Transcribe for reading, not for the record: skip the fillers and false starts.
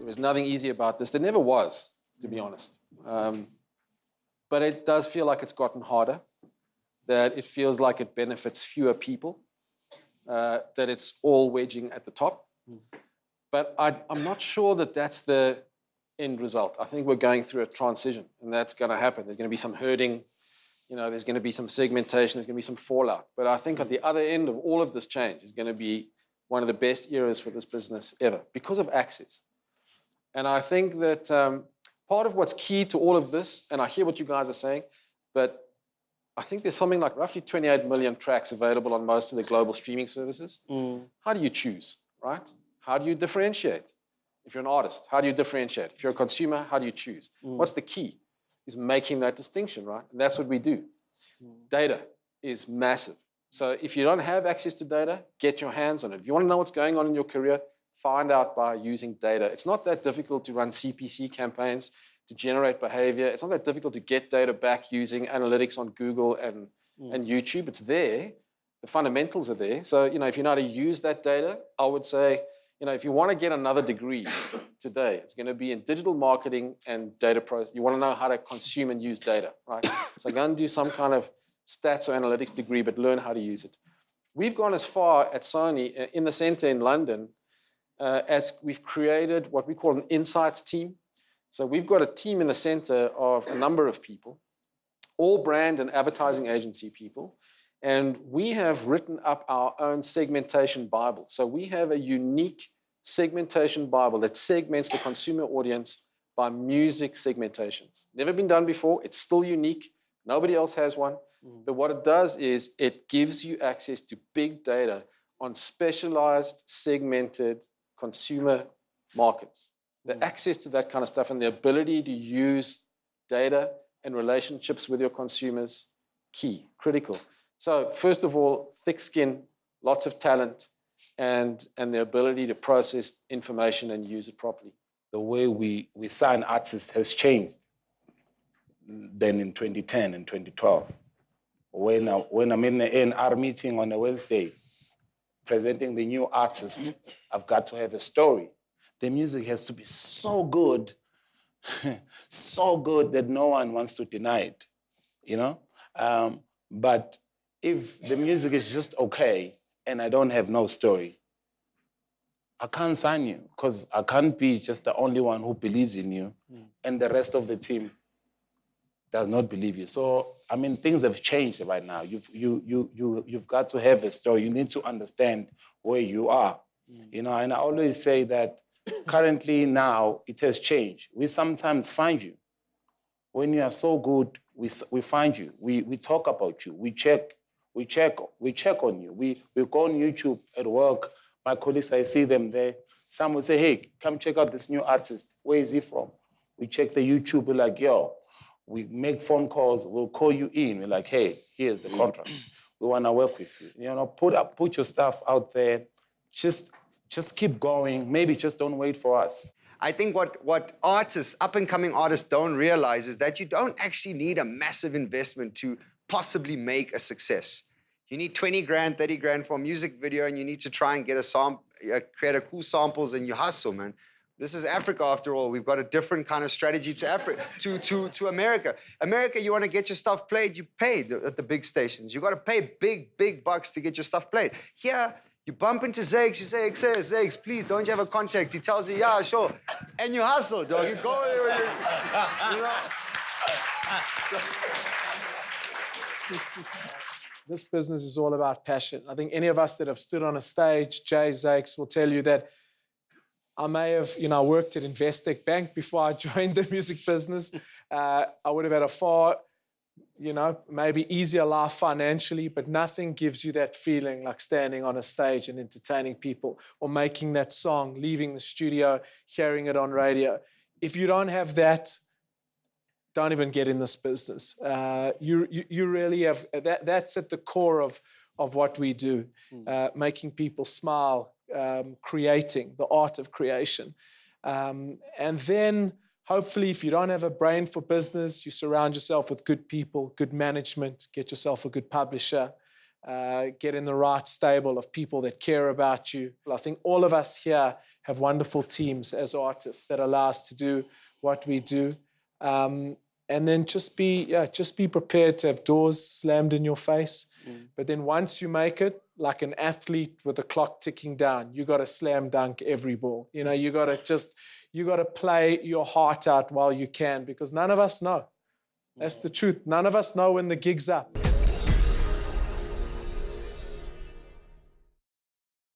There was nothing easy about this. There never was, to be honest. But it does feel like it's gotten harder, that it feels like it benefits fewer people, that it's all wedging at the top. But I'm not sure that that's the end result. I think we're going through a transition, and that's going to happen. There's going to be some herding, there's going to be some segmentation, there's going to be some fallout. But I think at the other end of all of this change is going to be one of the best eras for this business ever because of access. And I think that part of what's key to all of this, and I hear what you guys are saying, but I think there's something like roughly 28 million tracks available on most of the global streaming services. How do you choose, right? How do you differentiate? If you're an artist, how do you differentiate? If you're a consumer, how do you choose? What's the key? Is making that distinction, right? And that's what we do. Data is massive. So if you don't have access to data, get your hands on it. If you want to know what's going on in your career, find out by using data. It's not that difficult to run CPC campaigns, to generate behavior. It's not that difficult to get data back using analytics on Google and YouTube. It's there. The fundamentals are there. So, if you know how to use that data, I would say, if you want to get another degree today, it's going to be in digital marketing and data process. You want to know how to consume and use data, right? So go and do some kind of stats or analytics degree, but learn how to use it. We've gone as far at Sony in the center in London as we've created what we call an insights team. So we've got a team in the center of a number of people, all brand and advertising agency people. And we have written up our own segmentation Bible. So we have a unique segmentation Bible that segments the consumer audience by music segmentations. Never been done before. It's still unique. Nobody else has one. But what it does is it gives you access to big data on specialized, segmented consumer markets. The access to that kind of stuff and the ability to use data and relationships with your consumers, key, critical. So first of all, thick skin, lots of talent, and the ability to process information and use it properly. The way we sign artists has changed than in 2010 and 2012. When I'm in the A&R meeting on a Wednesday, presenting the new artist, I've got to have a story. The music has to be so good, so good that no one wants to deny it, But if the music is just okay and I don't have no story, I can't sign you because I can't be just the only one who believes in you and the rest of the team does not believe you. So, things have changed right now. You've got to have a story. You need to understand where you are, And I always say that currently now it has changed. We sometimes find you. When you are so good, we find you. We talk about you. We check on you. We go on YouTube at work. My colleagues, I see them there. Some will say, hey, come check out this new artist. Where is he from? We check the YouTube. We're like, yo. We make phone calls. We'll call you in. We're like, hey, here's the contract. We want to work with you. Put your stuff out there. Just keep going. Maybe just don't wait for us. I think what artists, up-and-coming artists, don't realize is that you don't actually need a massive investment to possibly make a success. You need 20 grand, 30 grand for a music video, and you need to try and get create a cool samples, and you hustle, man. This is Africa, after all. We've got a different kind of strategy to Africa, to America. America, you want to get your stuff played, you pay at the big stations. You got to pay big bucks to get your stuff played. Here, you bump into Zakes, you say, Zakes, please, don't you have a contact? He tells you, yeah, sure. And you hustle, dog. You go there, This business is all about passion. I think any of us that have stood on a stage, Jay, Zakes, will tell you that I may have, worked at Investec Bank before I joined the music business. I would have had a far, maybe easier life financially, but nothing gives you that feeling like standing on a stage and entertaining people or making that song, leaving the studio, hearing it on radio. If you don't have that, don't even get in this business. You really have, that's at the core of what we do, making people smile, creating, the art of creation. And then hopefully if you don't have a brain for business, you surround yourself with good people, good management, get yourself a good publisher, get in the right stable of people that care about you. I think all of us here have wonderful teams as artists that allow us to do what we do. And then just be prepared to have doors slammed in your face. But then once you make it, like an athlete with the clock ticking down, you got to slam dunk every ball. You know, you got to play your heart out while you can, because none of us know. That's the truth. None of us know when the gig's up.